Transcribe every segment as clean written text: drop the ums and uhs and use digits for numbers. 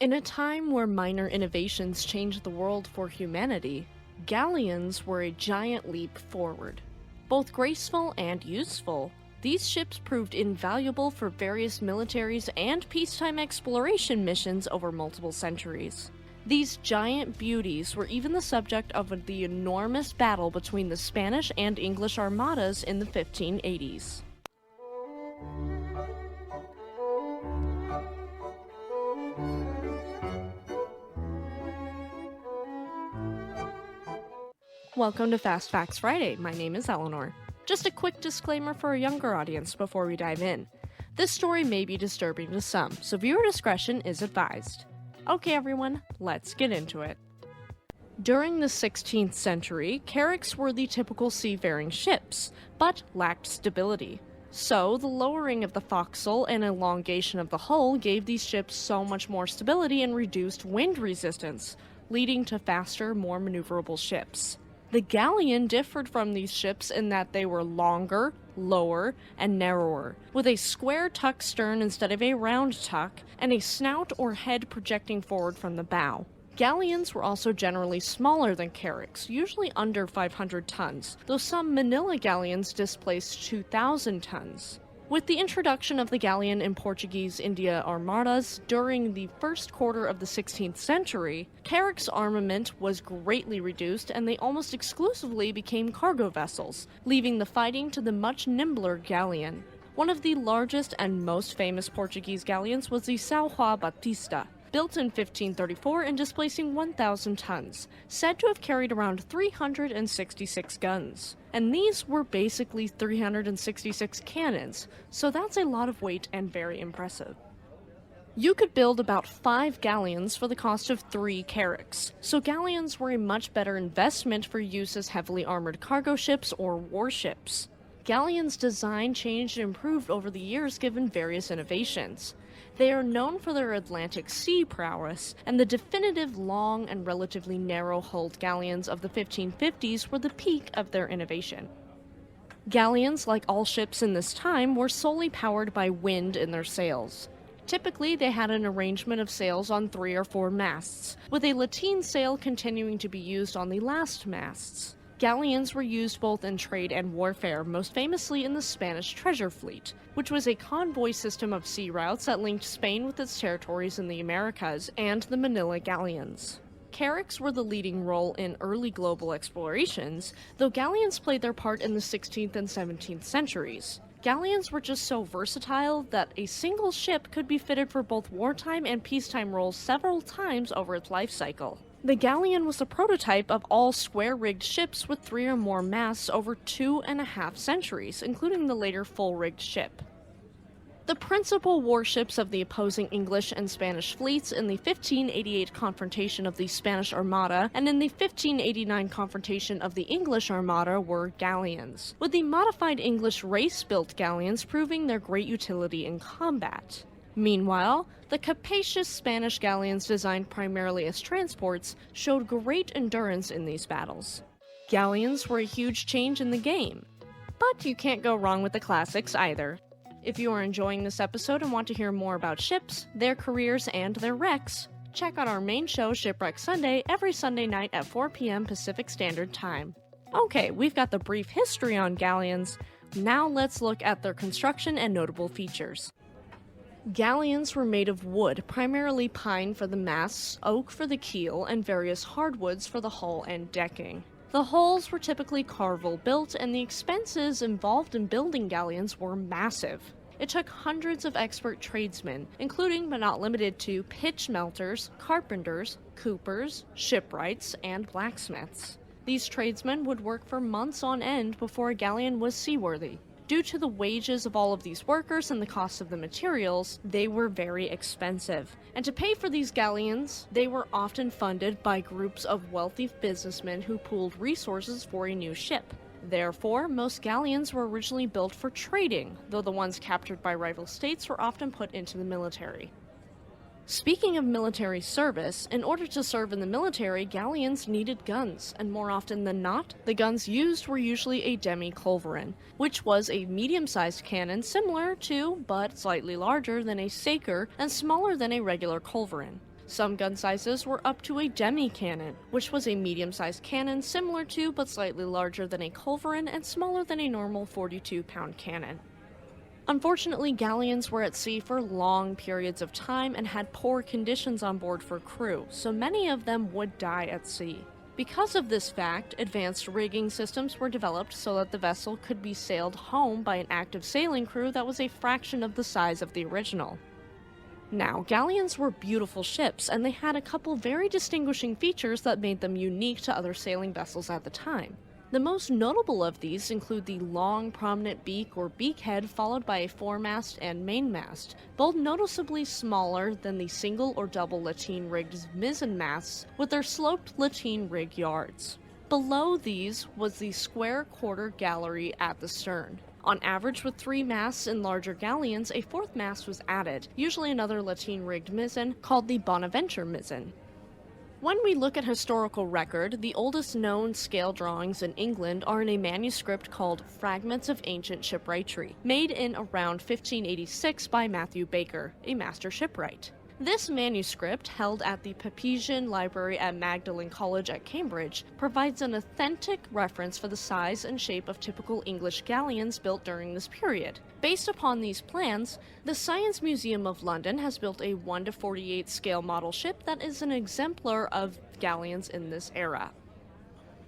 In a time where minor innovations changed the world for humanity, galleons were a giant leap forward. Both graceful and useful, these ships proved invaluable for various militaries and peacetime exploration missions over multiple centuries. These giant beauties were even the subject of the enormous battle between the Spanish and English armadas in the 1580s. Welcome to Fast Facts Friday. My name is Eleanor. Just a quick disclaimer for a younger audience before we dive in. This story may be disturbing to some, so viewer discretion is advised. Okay everyone, let's get into it. During the 16th century, carracks were the typical seafaring ships, but lacked stability. So, the lowering of the forecastle and elongation of the hull gave these ships so much more stability and reduced wind resistance, leading to faster, more maneuverable ships. The galleon differed from these ships in that they were longer, lower, and narrower, with a square tuck stern instead of a round tuck, and a snout or head projecting forward from the bow. Galleons were also generally smaller than carracks, usually under 500 tons, though some Manila galleons displaced 2,000 tons. With the introduction of the galleon in Portuguese India armadas during the first quarter of the 16th century, carracks' armament was greatly reduced and they almost exclusively became cargo vessels, leaving the fighting to the much nimbler galleon. One of the largest and most famous Portuguese galleons was the São João Batista, built in 1534 and displacing 1,000 tons, said to have carried around 366 guns. And these were basically 366 cannons, so that's a lot of weight and very impressive. You could build about 5 galleons for the cost of 3 carracks, so galleons were a much better investment for use as heavily armored cargo ships or warships. Galleons' design changed and improved over the years given various innovations. They are known for their Atlantic sea prowess, and the definitive long and relatively narrow-hulled galleons of the 1550s were the peak of their innovation. Galleons, like all ships in this time, were solely powered by wind in their sails. Typically, they had an arrangement of sails on 3 or 4 masts, with a lateen sail continuing to be used on the last masts. Galleons were used both in trade and warfare, most famously in the Spanish treasure fleet, which was a convoy system of sea routes that linked Spain with its territories in the Americas, and the Manila galleons. Carracks were the leading role in early global explorations, though galleons played their part in the 16th and 17th centuries. Galleons were just so versatile that a single ship could be fitted for both wartime and peacetime roles several times over its life cycle. The galleon was the prototype of all square-rigged ships with 3 or more masts over 2.5 centuries, including the later full-rigged ship. The principal warships of the opposing English and Spanish fleets in the 1588 confrontation of the Spanish Armada and in the 1589 confrontation of the English Armada were galleons, with the modified English race-built galleons proving their great utility in combat. Meanwhile, the capacious Spanish galleons designed primarily as transports showed great endurance in these battles. Galleons were a huge change in the game, but you can't go wrong with the classics either. If you are enjoying this episode and want to hear more about ships, their careers, and their wrecks, check out our main show Shipwreck Sunday every Sunday night at 4 p.m. Pacific Standard Time. Okay, we've got the brief history on galleons, now let's look at their construction and notable features. Galleons were made of wood, primarily pine for the masts, oak for the keel, and various hardwoods for the hull and decking. The hulls were typically Carvel built, and the expenses involved in building galleons were massive. It took hundreds of expert tradesmen, including but not limited to pitch melters, carpenters, coopers, shipwrights, and blacksmiths. These tradesmen would work for months on end before a galleon was seaworthy. Due to the wages of all of these workers and the cost of the materials, they were very expensive. And to pay for these galleons, they were often funded by groups of wealthy businessmen who pooled resources for a new ship. Therefore, most galleons were originally built for trading, though the ones captured by rival states were often put into the military. Speaking of military service, in order to serve in the military, galleons needed guns, and more often than not, the guns used were usually a demi-culverin, which was a medium-sized cannon similar to, but slightly larger than a saker and smaller than a regular culverin. Some gun sizes were up to a demi-cannon, which was a medium-sized cannon similar to but slightly larger than a culverin and smaller than a normal 42-pound cannon. Unfortunately, galleons were at sea for long periods of time and had poor conditions on board for crew, so many of them would die at sea. Because of this fact, advanced rigging systems were developed so that the vessel could be sailed home by an active sailing crew that was a fraction of the size of the original. Now, galleons were beautiful ships, and they had a couple very distinguishing features that made them unique to other sailing vessels at the time. The most notable of these include the long, prominent beak or beakhead followed by a foremast and mainmast, both noticeably smaller than the single or double lateen-rigged mizzen masts with their sloped lateen rig yards. Below these was the square quarter gallery at the stern. On average, with 3 masts in larger galleons, a 4th mast was added, usually another lateen-rigged mizzen called the Bonaventure mizzen. When we look at historical record, the oldest known scale drawings in England are in a manuscript called Fragments of Ancient Shipwrightry, made in around 1586 by Matthew Baker, a master shipwright. This manuscript, held at the Pepysian Library at Magdalen College at Cambridge, provides an authentic reference for the size and shape of typical English galleons built during this period. Based upon these plans, the Science Museum of London has built a 1:48 scale model ship that is an exemplar of galleons in this era.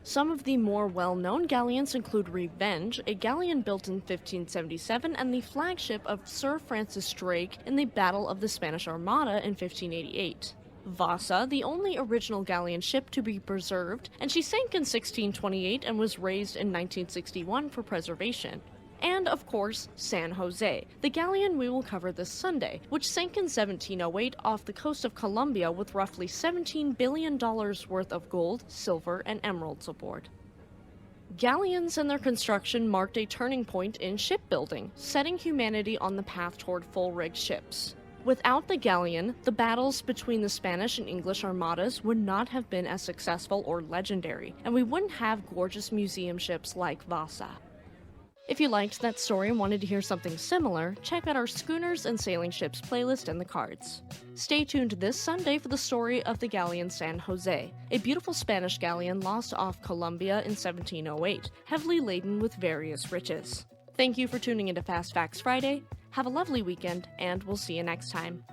Some of the more well-known galleons include Revenge, a galleon built in 1577 and the flagship of Sir Francis Drake in the Battle of the Spanish Armada in 1588. Vasa, the only original galleon ship to be preserved, and she sank in 1628 and was raised in 1961 for preservation. And, of course, San Jose, the galleon we will cover this Sunday, which sank in 1708 off the coast of Colombia with roughly $17 billion worth of gold, silver, and emeralds aboard. Galleons and their construction marked a turning point in shipbuilding, setting humanity on the path toward full-rigged ships. Without the galleon, the battles between the Spanish and English armadas would not have been as successful or legendary, and we wouldn't have gorgeous museum ships like Vasa. If you liked that story and wanted to hear something similar, check out our Schooners and Sailing Ships playlist in the cards. Stay tuned this Sunday for the story of the galleon San Jose, a beautiful Spanish galleon lost off Colombia in 1708, heavily laden with various riches. Thank you for tuning into Fast Facts Friday. Have a lovely weekend, and we'll see you next time.